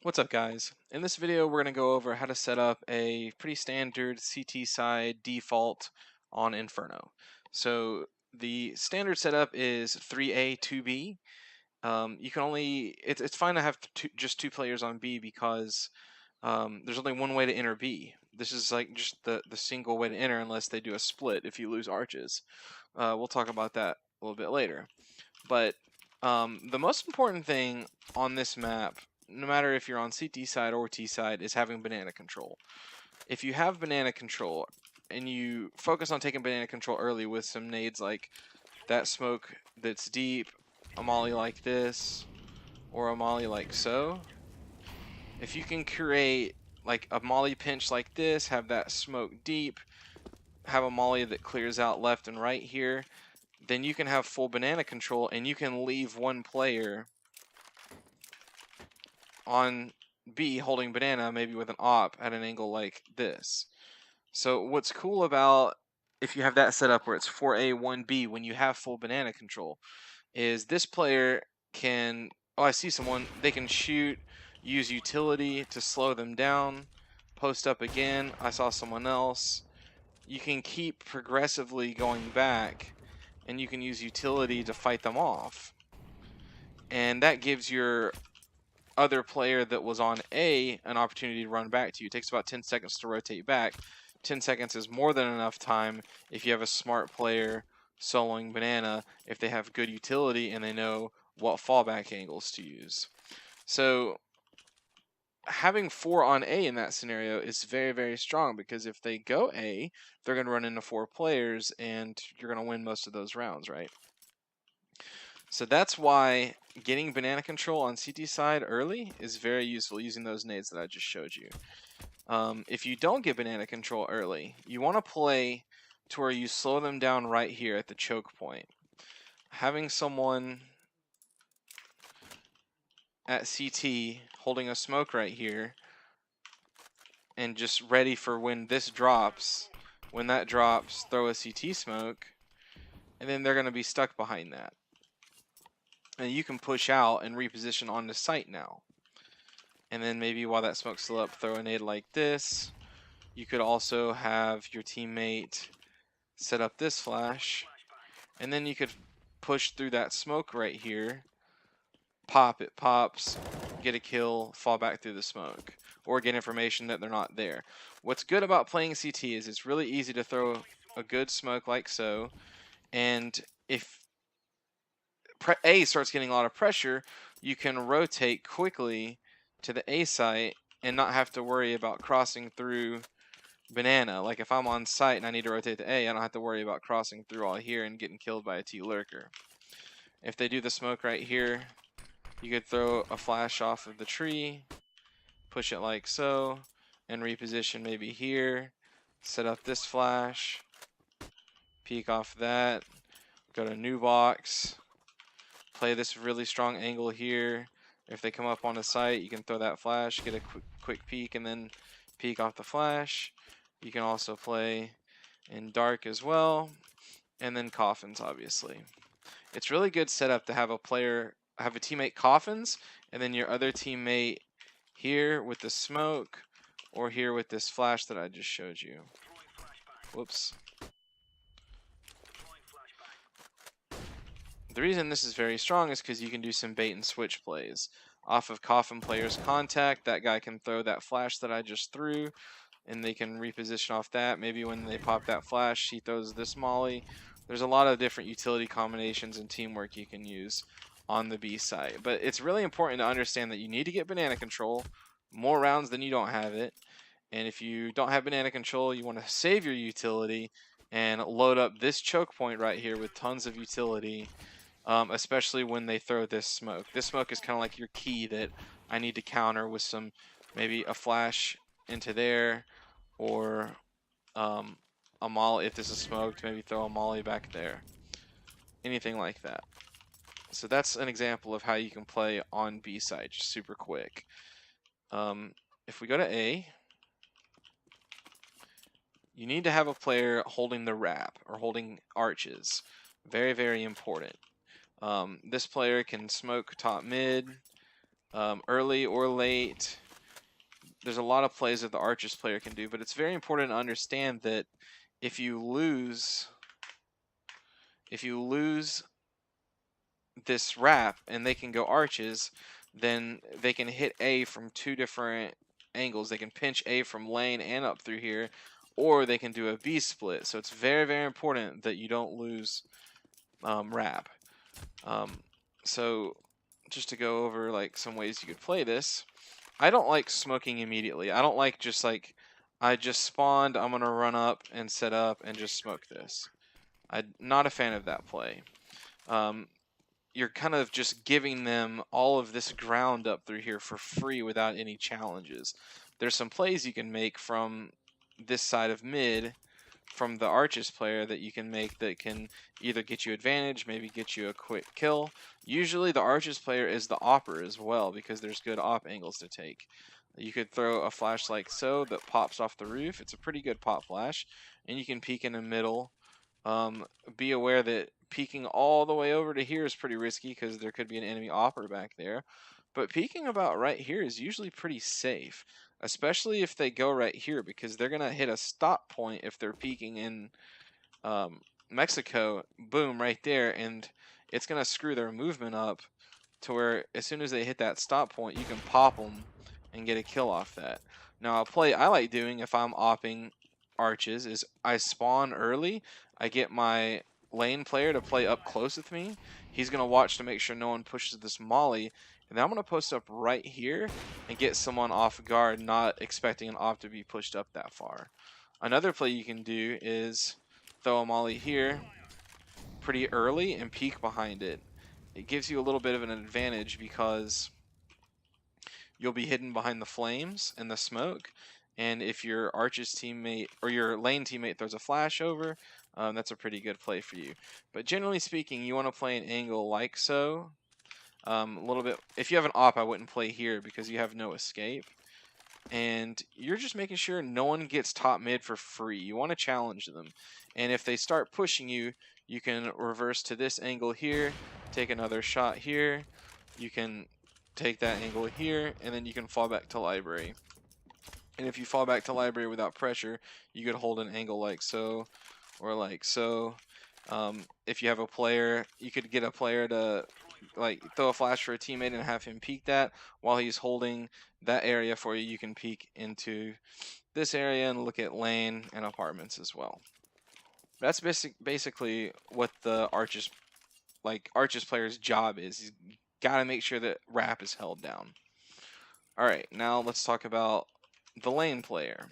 What's up, guys? In this video we're going to go over how to set up a pretty standard CT side default on Inferno. So the standard setup is 3A 2B. You can only it's fine to have just two players on B because there's only one way to enter B. This is like just the single way to enter unless they do a split if you lose arches. We'll talk about that a little bit later. But the most important thing on this map, no matter if you're on CT side or T side, is having banana control. If you have banana control and you focus on taking banana control early with some nades like that smoke that's deep, a molly like this, or a molly like so, if you can create like a molly pinch like this, have that smoke deep, have a molly that clears out left and right here, then you can have full banana control and you can leave one player on B holding banana, maybe with an op at an angle like this. So what's cool about if you have that set up where it's 4A, 1B, when you have full banana control, is this player can, oh, I see someone, they can shoot, use utility to slow them down, post up again, I saw someone else. You can keep progressively going back, and you can use utility to fight them off. And that gives your other player that was on A an opportunity to run back to you. It takes about 10 seconds to rotate back. 10 seconds is more than enough time if you have a smart player soloing banana, if they have good utility and they know what fallback angles to use. So having 4 on A in that scenario is very, very strong, because if they go A, they're going to run into 4 players and you're going to win most of those rounds, right? So that's why getting banana control on CT side early is very useful, using those nades that I just showed you. If you don't get banana control early, you want to play to where you slow them down right here at the choke point. Having someone at CT holding a smoke right here and just ready for when this drops, when that drops, throw a CT smoke, and then they're going to be stuck behind that. And you can push out and reposition on the site now. And then maybe while that smoke's still up, throw a nade like this. You could also have your teammate set up this flash, and then you could push through that smoke right here, pop, it pops, get a kill, fall back through the smoke, or get information that they're not there. What's good about playing CT is it's really easy to throw a good smoke like so, and if A starts getting a lot of pressure, you can rotate quickly to the A site and not have to worry about crossing through banana. Like if I'm on site and I need to rotate to A, I don't have to worry about crossing through all here and getting killed by a T lurker. If they do the smoke right here, you could throw a flash off of the tree, push it like so, and reposition maybe here, set up this flash, peek off that, go to new box, play this really strong angle here. If they come up on the site, you can throw that flash, get a quick peek, and then peek off the flash. You can also play in dark as well, and then coffins, obviously. It's really good setup to have a player, have a teammate coffins, and then your other teammate here with the smoke, or here with this flash that I just showed you. Whoops. The reason this is very strong is because you can do some bait and switch plays. Off of coffin player's contact, that guy can throw that flash that I just threw, and they can reposition off that. Maybe when they pop that flash, he throws this molly. There's a lot of different utility combinations and teamwork you can use on the B side. But it's really important to understand that you need to get banana control more rounds than you don't have it. And if you don't have banana control, you want to save your utility and load up this choke point right here with tons of utility, especially when they throw this smoke. This smoke is kind of like your key that I need to counter with some, maybe a flash into there, or a molly. If this is smoked, maybe throw a molly back there. Anything like that. So that's an example of how you can play on B side, just super quick. If we go to A, you need to have a player holding the wrap or holding arches. Very, very important. This player can smoke top mid, early or late. There's a lot of plays that the Archers player can do, but it's very important to understand that if you lose this wrap and they can go arches, then they can hit A from 2 different angles. They can pinch A from lane and up through here, or they can do a B split. So it's very, very important that you don't lose wrap. So just to go over like some ways you could play this, I don't like smoking immediately. I don't like just like, I just spawned, I'm gonna run up and set up and just smoke this. I'm not a fan of that play. You're kind of just giving them all of this ground up through here for free without any challenges. There's some plays you can make from this side of mid from the Archers player that you can make that can either get you advantage, maybe get you a quick kill. Usually the Archers player is the opper as well because there's good op angles to take. You could throw a flash like so that pops off the roof. It's a pretty good pop flash, and you can peek in the middle. Be aware that peeking all the way over to here is pretty risky because there could be an enemy opper back there. But peeking about right here is usually pretty safe, especially if they go right here because they're going to hit a stop point if they're peeking in Mexico. Boom, right there, and it's going to screw their movement up to where as soon as they hit that stop point, you can pop them and get a kill off that. Now, a play I like doing if I'm opping arches is I spawn early. I get my lane player to play up close with me. He's going to watch to make sure no one pushes this molly. And then I'm going to post up right here and get someone off guard, not expecting an op to be pushed up that far. Another play you can do is throw a molly here pretty early and peek behind it. It gives you a little bit of an advantage because you'll be hidden behind the flames and the smoke. And if your Arch's teammate or your lane teammate throws a flash over, that's a pretty good play for you. But generally speaking, you want to play an angle like so. A little bit. If you have an op, I wouldn't play here because you have no escape. And you're just making sure no one gets top mid for free. You want to challenge them. And if they start pushing you, you can reverse to this angle here, take another shot here. You can take that angle here, and then you can fall back to library. And if you fall back to library without pressure, you could hold an angle like so, or like so. If you have a player, you could get a player to like throw a flash for a teammate and have him peek that while he's holding that area for you. You can peek into this area and look at lane and apartments as well. That's basically what the Archers player's job is. He's got to make sure that wrap is held down. All right, now let's talk about the lane player.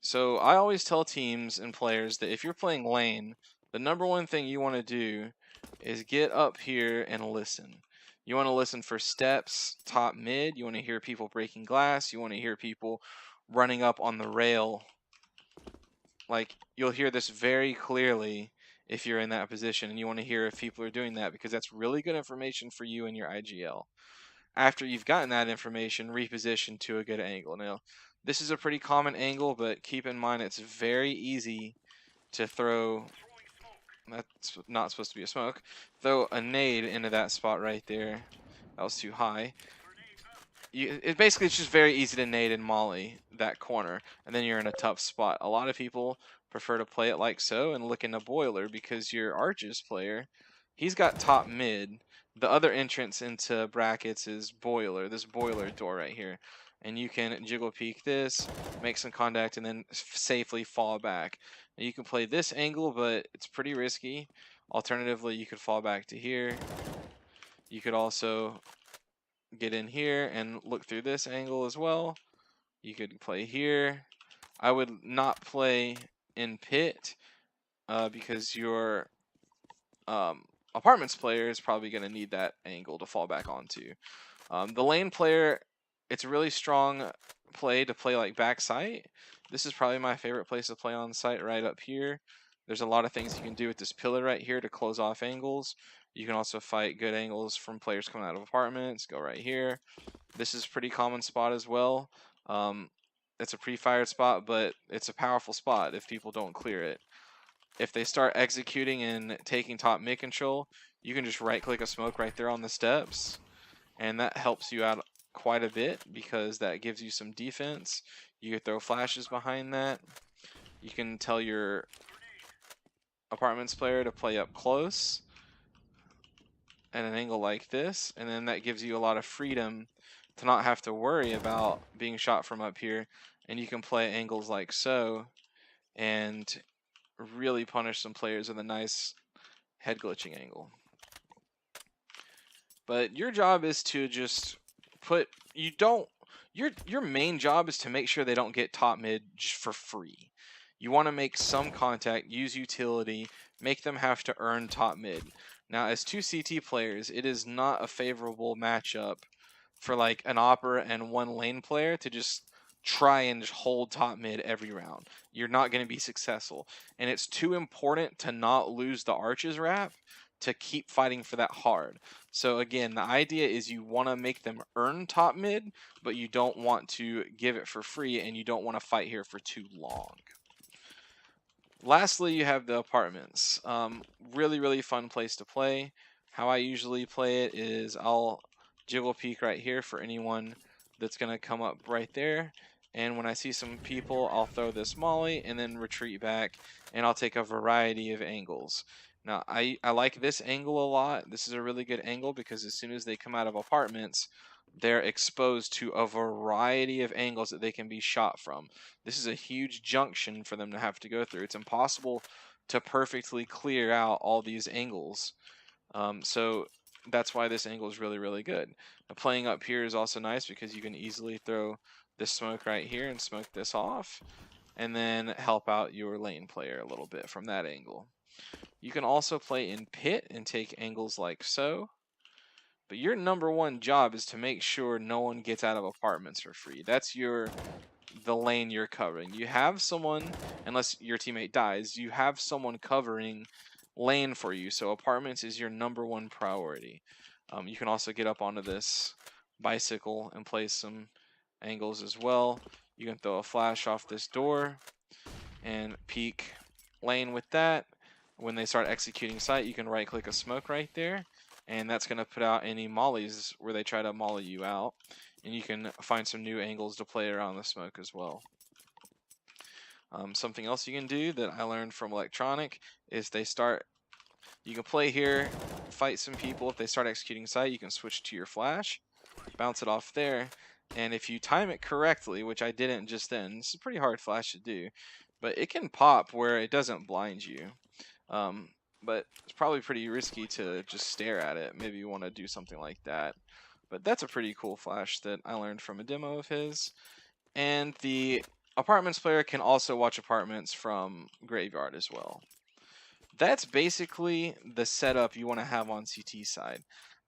So I always tell teams and players that if you're playing lane, the number one thing you want to do is get up here and listen. You want to listen for steps, top mid. You want to hear people breaking glass. You want to hear people running up on the rail. Like, you'll hear this very clearly if you're in that position, and you want to hear if people are doing that because that's really good information for you and your IGL. After you've gotten that information, reposition to a good angle. Now, this is a pretty common angle, but keep in mind it's very easy to throw. That's not supposed to be a smoke. Throw a nade into that spot right there. That was too high. It's just very easy to nade and molly that corner, and then you're in a tough spot. A lot of people prefer to play it like so and look in a boiler because your Archers player, he's got top mid. The other entrance into brackets is boiler, this boiler door right here. And you can jiggle peek this, make some contact, and then safely fall back. Now you can play this angle, but it's pretty risky. Alternatively, you could fall back to here. You could also get in here and look through this angle as well. You could play here. I would not play in pit because your apartments player is probably going to need that angle to fall back onto. The lane player, it's a really strong play to play like back site. This is probably my favorite place to play on site, right up here. There's a lot of things you can do with this pillar right here to close off angles. You can also fight good angles from players coming out of apartments. Go right here. This is a pretty common spot as well. It's a pre-fired spot, but it's a powerful spot if people don't clear it. If they start executing and taking top mid control, you can just right-click a smoke right there on the steps, and that helps you out quite a bit because that gives you some defense. You can throw flashes behind that. You can tell your apartments player to play up close at an angle like this, and then that gives you a lot of freedom to not have to worry about being shot from up here, and you can play angles like so and really punish some players with a nice head glitching angle. But your job is to just put, your main job is to make sure they don't get top mid just for free. You want to make some contact, use utility, make them have to earn top mid. Now, as two CT players, it is not a favorable matchup for like an Opera and one lane player to just try and just hold top mid every round. You're not going to be successful. And it's too important to not lose the arches wrap to keep fighting for that hard. So again, the idea is you want to make them earn top mid, but you don't want to give it for free, and you don't want to fight here for too long. Lastly, you have the apartments. Really, really fun place to play. How I usually play it is I'll jiggle peek right here for anyone that's going to come up right there. And when I see some people, I'll throw this molly and then retreat back, and I'll take a variety of angles. Now, I like this angle a lot. This is a really good angle because as soon as they come out of apartments, they're exposed to a variety of angles that they can be shot from. This is a huge junction for them to have to go through. It's impossible to perfectly clear out all these angles. So that's why this angle is really, really good. Now, playing up here is also nice because you can easily throw this smoke right here and smoke this off, and then help out your lane player a little bit from that angle. You can also play in pit and take angles like so. But your number one job is to make sure no one gets out of apartments for free. That's the lane you're covering. You have someone, unless your teammate dies, you have someone covering lane for you. So apartments is your number one priority. You can also get up onto this bicycle and play some angles as well. You can throw a flash off this door and peek lane with that. When they start executing sight, you can right click a smoke right there, and that's going to put out any mollies where they try to molly you out, and you can find some new angles to play around the smoke as well. Something else you can do that I learned from Electronic is you can play here, fight some people. If they start executing sight, you can switch to your flash, bounce it off there, and if you time it correctly, which I didn't just then, this is a pretty hard flash to do, but it can pop where it doesn't blind you. But it's probably pretty risky to just stare at it. Maybe you want to do something like that. But that's a pretty cool flash that I learned from a demo of his. And the apartments player can also watch apartments from graveyard as well. That's basically the setup you want to have on CT side.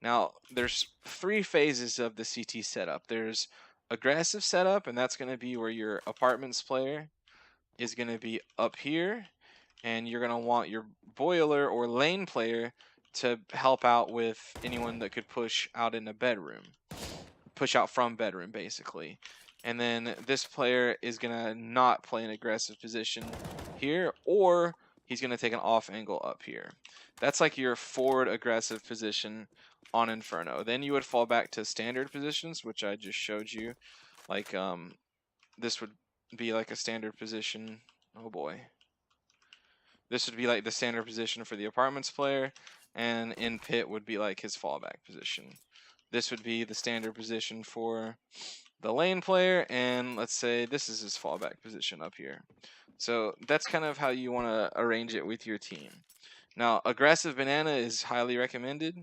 Now, there's 3 phases of the CT setup. There's aggressive setup, and that's going to be where your apartments player is going to be up here, and you're going to want your boiler or lane player to help out with anyone that could push out in a bedroom. Push out from bedroom, basically. And then this player is going to not play an aggressive position here, or he's going to take an off angle up here. That's like your forward aggressive position on Inferno. Then you would fall back to standard positions, which I just showed you. Like, this would be like a standard position. Oh boy. This would be like the standard position for the apartments player, and in pit would be like his fallback position. This would be the standard position for the lane player, and let's say this is his fallback position up here. So that's kind of how you want to arrange it with your team. Now, aggressive banana is highly recommended,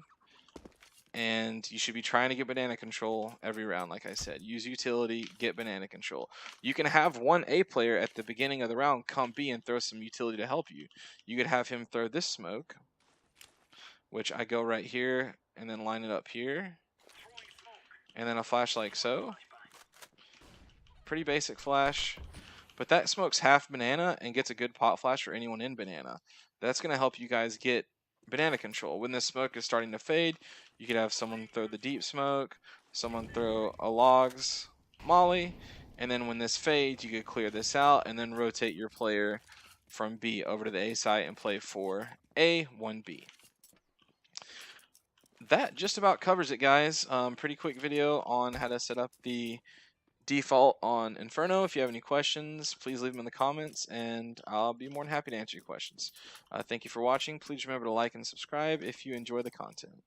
and you should be trying to get banana control every round. Like I said, use utility, get banana control. You can have one A player at the beginning of the round come B and throw some utility to help you. You could have him throw this smoke, which I go right here and then line it up here, and then a flash like so. Pretty basic flash, but that smokes half banana and gets a good pot flash for anyone in banana. That's going to help you guys get banana control. When this smoke is starting to fade, you could have someone throw the deep smoke, someone throw a logs molly, and then when this fades, you could clear this out and then rotate your player from B over to the A site and play for A, 1B. that just about covers it, guys. Pretty quick video on how to set up the default on Inferno. If you have any questions, please leave them in the comments, and I'll be more than happy to answer your questions. Thank you for watching. Please remember to like and subscribe if you enjoy the content.